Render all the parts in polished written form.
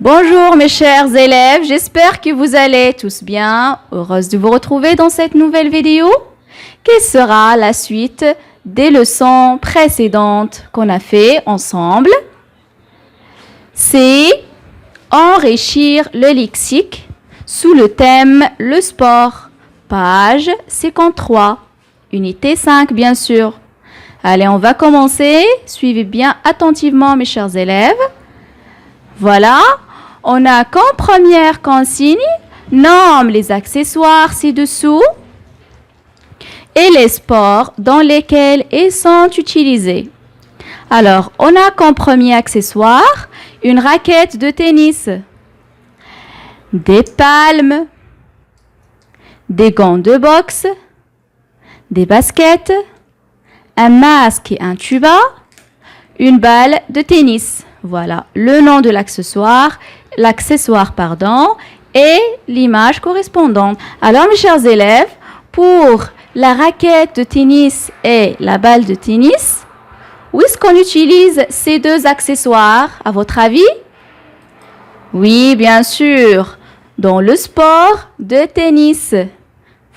Bonjour mes chers élèves, j'espère que vous allez tous bien. Heureuse de vous retrouver dans cette nouvelle vidéo. Quelle sera la suite des leçons précédentes qu'on a fait ensemble? C'est enrichir le lexique sous le thème le sport, page 53, unité 5 bien sûr. Allez, on va commencer. Suivez bien attentivement mes chers élèves. Voilà, on a comme première consigne, nomme les accessoires ci-dessous et les sports dans lesquels ils sont utilisés. Alors, on a comme premier accessoire une raquette de tennis, des palmes, des gants de boxe, des baskets, un masque et un tuba, une balle de tennis. Voilà le nom de l'accessoire, et l'image correspondante. Alors mes chers élèves, pour la raquette de tennis et la balle de tennis, où est-ce qu'on utilise ces deux accessoires, à votre avis? Oui, bien sûr, dans le sport de tennis.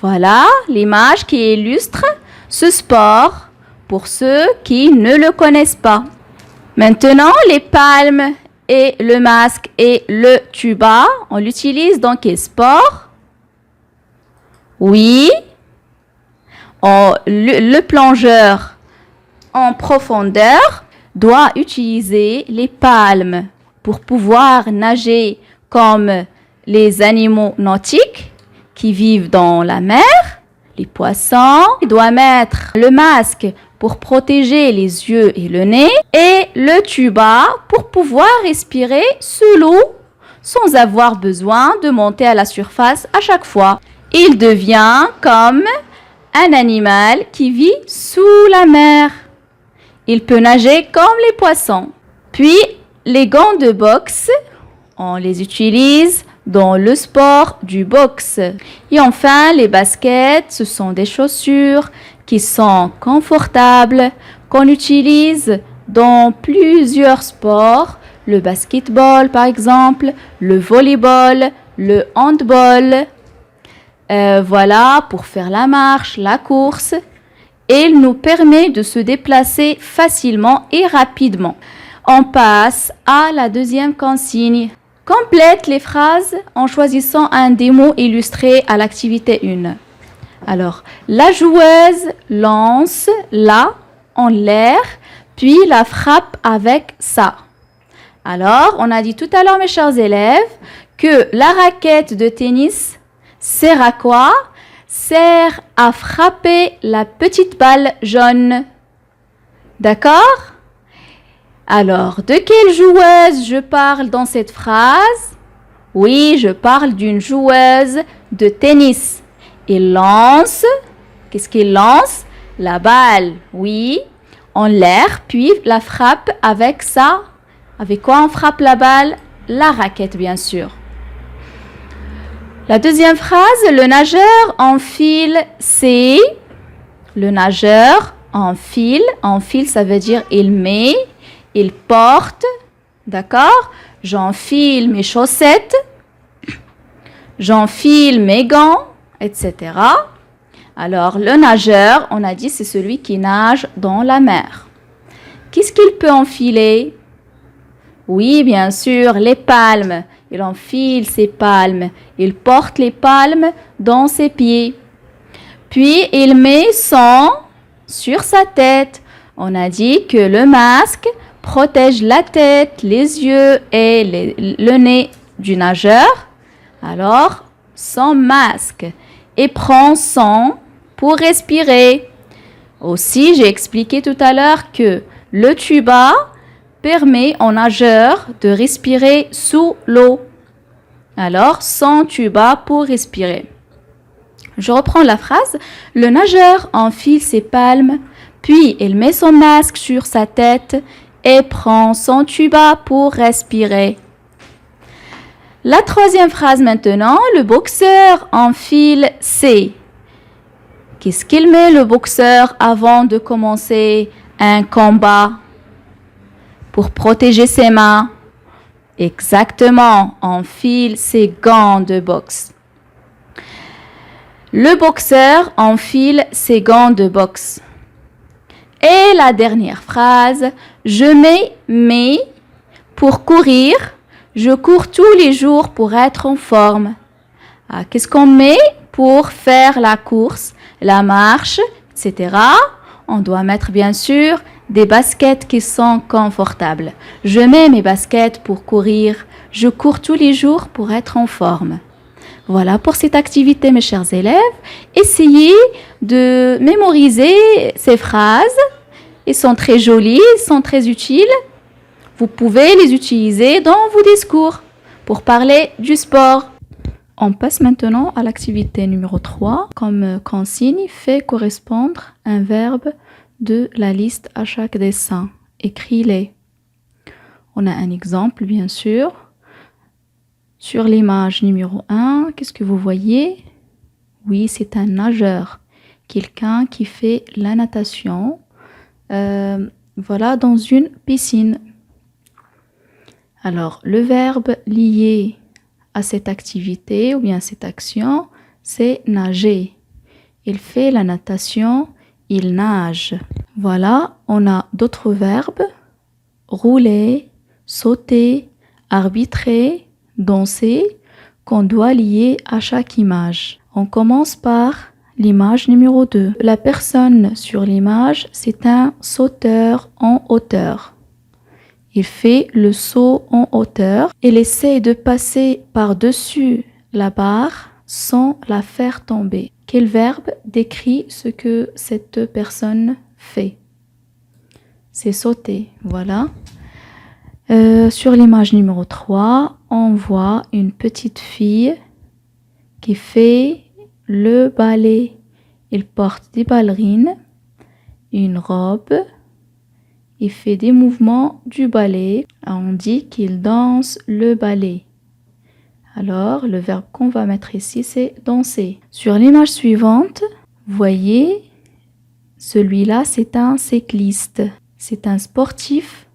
Voilà l'image qui illustre ce sport pour ceux qui ne le connaissent pas. Maintenant, les palmes et le masque et le tuba, on l'utilise dans quel sport? Oui, le plongeur en profondeur doit utiliser les palmes pour pouvoir nager comme les animaux nautiques qui vivent dans la mer, les poissons. Il doit mettre le masque pour protéger les yeux et le nez, et le tuba pour pouvoir respirer sous l'eau sans avoir besoin de monter à la surface à chaque fois. Il devient comme un animal qui vit sous la mer. Il peut nager comme les poissons. Puis, les gants de boxe, on les utilise dans le sport du boxe. Et enfin, les baskets, ce sont des chaussures qui sont confortables, qu'on utilise dans plusieurs sports, le basketball par exemple, le volleyball, le handball. Voilà, pour faire la marche, la course. Et il nous permet de se déplacer facilement et rapidement. On passe à la deuxième consigne. Complète les phrases en choisissant un des mots illustrés à l'activité 1. Alors, la joueuse lance la en l'air, puis la frappe avec ça. Alors, on a dit tout à l'heure, mes chers élèves, que la raquette de tennis sert à quoi? Sert à frapper la petite balle jaune. D'accord? Alors, de quelle joueuse je parle dans cette phrase? Oui, je parle d'une joueuse de tennis. Il lance, qu'est-ce qu'il lance? La balle, oui, en l'air, puis la frappe avec ça. Avec quoi on frappe la balle? La raquette, bien sûr. La deuxième phrase, le nageur enfile ses... Le nageur enfile, ça veut dire il met, il porte, d'accord? J'enfile mes chaussettes, j'enfile mes gants, etc. Alors, le nageur, on a dit, c'est celui qui nage dans la mer. Qu'est-ce qu'il peut enfiler? Oui, bien sûr, les palmes. Il enfile ses palmes. Il porte les palmes dans ses pieds. Puis, il met son sur sa tête. On a dit que le masque protège la tête, les yeux et le nez du nageur. Alors, son masque. Et prend son pour respirer. Aussi, j'ai expliqué tout à l'heure que le tuba permet au nageur de respirer sous l'eau. Alors, son tuba pour respirer. Je reprends la phrase. Le nageur enfile ses palmes, puis il met son masque sur sa tête et prend son tuba pour respirer. La troisième phrase maintenant, le boxeur enfile ses. Qu'est-ce qu'il met le boxeur avant de commencer un combat? Pour protéger ses mains, Exactement, enfile ses gants de boxe. Le boxeur enfile ses gants de boxe. Et la dernière phrase, je mets mes pour courir. Je cours tous les jours pour être en forme. Ah, qu'est-ce qu'on met pour faire la course, la marche, etc. On doit mettre bien sûr des baskets qui sont confortables. Je mets mes baskets pour courir. Je cours tous les jours pour être en forme. Voilà pour cette activité, mes chers élèves. Essayez de mémoriser ces phrases. Ils sont très jolis, ils sont très utiles. Vous pouvez les utiliser dans vos discours pour parler du sport. On passe maintenant à l'activité numéro 3. Comme consigne, fait correspondre un verbe de la liste à chaque dessin. Écris-les. On a un exemple, bien sûr. Sur l'image numéro 1, qu'est-ce que vous voyez? Oui, c'est un nageur. Quelqu'un qui fait la natation. Voilà, dans une piscine. Alors, le verbe lié à cette activité ou bien cette action, c'est nager. Il fait la natation, il nage. Voilà, on a d'autres verbes. Rouler, sauter, arbitrer, danser, qu'on doit lier à chaque image. On commence par l'image numéro 2. La personne sur l'image, c'est un sauteur en hauteur. Il fait le saut en hauteur. Il essaie de passer par-dessus la barre sans la faire tomber. Quel verbe décrit ce que cette personne fait? C'est sauter, voilà. Sur l'image numéro 3, on voit une petite fille qui fait le ballet. Il porte des ballerines, une robe. Il fait des mouvements du ballet. On dit qu'il danse le ballet. Alors, le verbe qu'on va mettre ici, c'est danser. Sur l'image suivante, voyez, celui-là, c'est un cycliste. C'est un sportif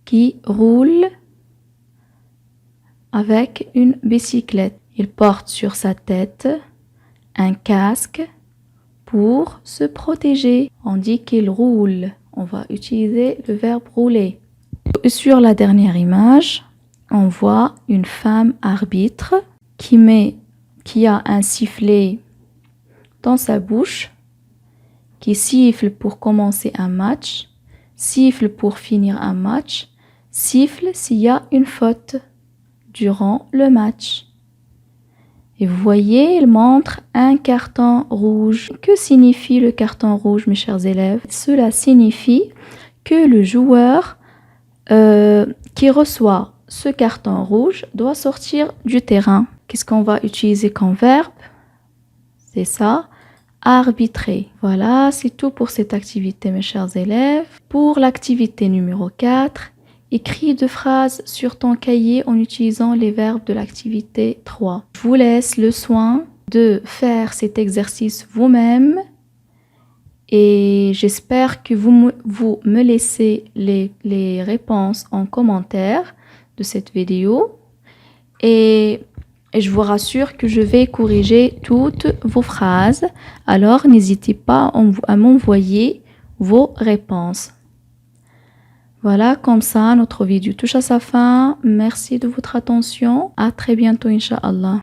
qui roule avec une bicyclette. Il porte sur sa tête un casque pour se protéger. On dit qu'il roule. On va utiliser le verbe rouler. Sur la dernière image, on voit une femme arbitre qui a un sifflet dans sa bouche, qui siffle pour commencer un match, siffle pour finir un match, siffle s'il y a une faute durant le match. Et vous voyez, il montre un carton rouge. Que signifie le carton rouge, mes chers élèves? Cela signifie que le joueur qui reçoit ce carton rouge doit sortir du terrain. Qu'est-ce qu'on va utiliser comme verbe? C'est ça, arbitrer. Voilà, c'est tout pour cette activité, mes chers élèves. Pour l'activité numéro 4, écris 2 phrases sur ton cahier en utilisant les verbes de l'activité 3. Je vous laisse le soin de faire cet exercice vous-même et j'espère que vous me laissez les réponses en commentaire de cette vidéo et je vous rassure que je vais corriger toutes vos phrases. Alors, n'hésitez pas à m'envoyer vos réponses. Voilà, comme ça, notre vidéo touche à sa fin. Merci de votre attention. À très bientôt, Inch'Allah.